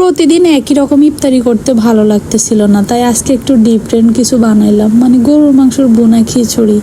প্রতিদিন একই রকম ইফতারি করতে ভালো লাগতেছিল না, তাই আজকে একটু ডিফারেন্ট কিছু বানাইলাম, মানে গরুর মাংসের বোনা খিচুড়ি।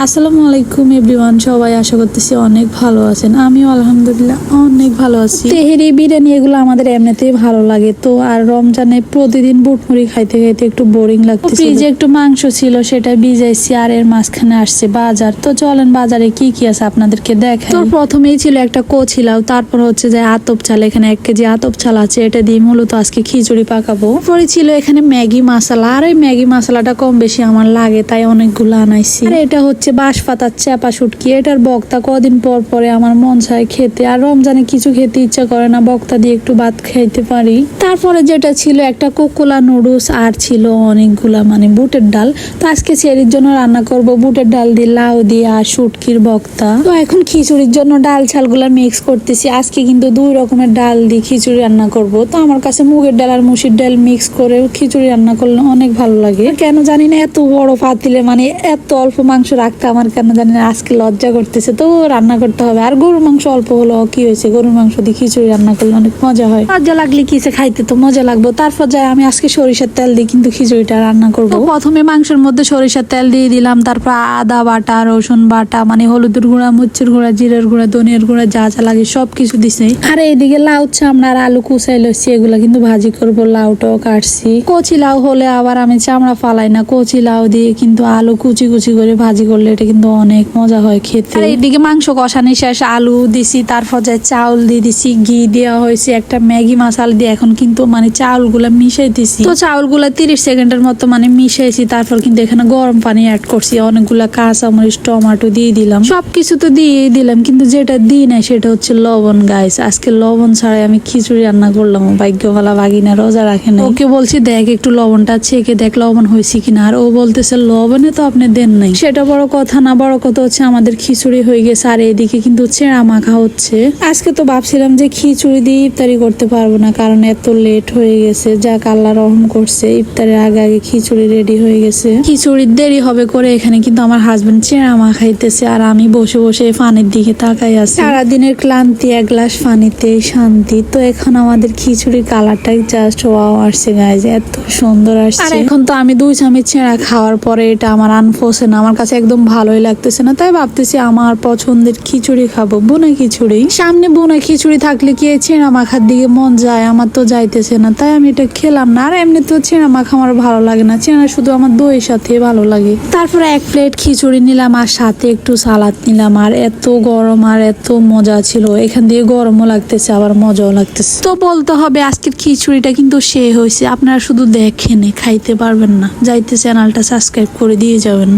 আসসালামু আলাইকুম এভরিওয়ান, সবাই আশা করতেছি অনেক ভালো আছেন। আমিও আলহামদুলিল্লাহ অনেক ভালো আছি। তেহেরি বিরিয়ানি এগুলো আমাদের এমনিতেই ভালো লাগে, তো আর রমজানে প্রতিদিন বুটমুড়ি খাইতে খাইতে একটু বোরিং লাগতেছে। ফ্রিজে একটু মাংস ছিল, সেটা ভিজাইছি, আর এর মাঝখানে আসছে বাজার। তো চলেন বাজারে কি কি আছে আপনাদেরকে দেখাই। তো প্রথমেই ছিল একটা কচিলাও, তারপর হচ্ছে যে আতপ চাল, এখানে 1 কেজি আতপ চাল আছে, এটা দিয়ে মূলত আজকে খিচুড়ি পাকাবো। পরে ছিল এখানে ম্যাগি মশলা, আর এই ম্যাগি মশলাটা কম বেশি আমার লাগে, তাই অনেকগুলো আনাইছি। আর এটা হচ্ছে বাঁশপাতার চাপা শুটকি, এটার বক্তা কদিন পর পরে আমার মন চায় খেতে, আর রমজানে কিছু খেতে ইচ্ছা করে না, বক্তা দিয়ে একটু ভাত খাইতে পারি। তারপরে যেটা ছিল একটা কোকোলা নুডলস, আর ছিল অনেকগুলা মানে বুটের ডাল। তো আজকে সেরির জন্য রান্না করব বুটের ডাল দিয়ে, লাউ দিয়ে, আর শুটকির বক্তা। তো এখন খিচুড়ির জন্য ডাল ছালগুলা মিক্স করতেছি। আজকে কিন্তু 2 রকমের ডাল দিয়ে খিচুড়ি রান্না করব। তো আমার কাছে মুগের ডাল আর মুসির ডাল মিক্স করে খিচুড়ি রান্না করলে অনেক ভালো লাগে। কেন জানি না এত বড় পাতিলে মানে এত অল্প মাংস রাখতে আমার কেন জানি না আজকে লজ্জা করতেছে, তো রান্না করতে হবে। আর গরুর মাংস অল্প হলো কি হয়েছে, গরুর মাংস দিয়ে খিচুড়ি রান্না করলে অনেক মজা হয়। লজ্জা লাগলে কিসে খাইতে তো মজা লাগবে। তারপর যাই আমি আজকে সরিষার তেল দিয়ে কিন্তু খিচুড়িটা রান্না করব। প্রথমে মাংসের মধ্যে সরিষার তেল দিয়ে দিলাম, তারপর আদা বাটা, রসুন বাটা, মানে হলুদের গুঁড়া, মরিচের গুঁড়া, জিরের গুঁড়া, ধনিয়ার গুঁড়া, যা যা লাগে সবকিছু দিছি। আর এইদিকে লাউ চামড়া আর আলু কুচাই লইছি, এগুলা কিন্তু ভাজি করব। লাউটাও কাটছি। কচি লাউ হলে আবার আমি চামড়া ফালাই না, কচি লাউ দিয়ে কিন্তু আলু কুচি কুচি করে ভাজি করলে এটা কিন্তু অনেক মজা হয় খেতে। আর এইদিকে মাংস কষানি শেষ, আলু দিছি, তারপর যে চাউল দিয়ে দিছি, ঘি দেওয়া হয়েছে, একটা ম্যাগি মশলা দিয়ে এখন কিন্তু মানে চাউলগুলা মিশাই দিছি। তো চাউলগুলা 30 সেকেন্ডের মতো মানে মিশাইছি, তারপর কিন্তু এখানে গরম পানি অ্যাড করছি, অনেকগুলা কাঁচামরিচ, টমেটো দিয়ে দিলাম, সবকিছু তো দিয়ে দিলাম, কিন্তু যেটা দিই না সেটা হচ্ছে লবণ। গাইস আজকে লবণ ছাড়াই আমি খিচুড়ি রান্না করলাম। ভাগ্যভালা ভাগিনা রোজা রাখে না, ওকে বলছি দেখ একটু লবণটা ছেঁকে দেখ লবণ হয়েছে কিনা, আর ও বলতেছে লবণে তো আপনি দেন নাই। সেটা বড় কথা না, বড় কথা হচ্ছে আমাদের খিচুড়ি হয়ে গেছে, আর এইদিকে কিন্তু চেড়া মাখা হচ্ছে। আজকে তো ভাবছিলাম যে খিচুড়ি দিয়ে ইফতারি করতে পারবো না, কারণ এত লেট হয়ে গেছে। যাক আল্লাহ রহম করছে, ইফতারের আগে আগে খিচুড়ি রেডি হয়ে গেছে। খিচুড়ির দেরি হবে করে এখানে কিন্তু আমার হাজবেন্ড চেড়া মাখাইতেছে, আর আমি বসে বসে ফানির দিকে তাকাই আছি। সারাদিনের ক্লান্তি এক গ্লাস ফানিতে শান্তি। তো এখন আমাদের খিচুড়ির কালারটাই জাস্ট ওয়াও আসছে গাইজ, এত সুন্দর আসছে। আর এখন তো আমি 2 চামচ চেড়া খাওয়ার পরে এটা আমার আনফোসেন, আমার কাছে একদম ভালোই লাগতেছে না, তাই ভাবতেছি আমার পছন্দের খিচুড়ি খাবো, বোনা খিচুড়ি। সামনে বোনা খিচুড়ি থাকলে কি চেড়া মাখার দিকে মন যায়? আমার তো যাইতেছে না, তাই আমি এটা খেলাম না। আর এমনি তো চেড়া মাখা আমার ভালো লাগে না, চেড়া শুধু আমার দইয়ের সাথে ভালো লাগে। তারপরে 1 প্লেট খিচুড়ি নিলাম, আর সাথে একটু সালাদ নিলাম। আর এত গরম আর এত মজা ছিল, এখান দিয়ে গরমও লাগতেছে আবার মজাও লাগতেছে। তো বলতে হবে আজকের খিচুড়িটা কিন্তু সে হয়েছে। আপনারা শুধু দেখেন, খাইতে পারবেন না, যাইতে চ্যানেলটা সাবস্ক্রাইব করে দিয়ে যাবেন।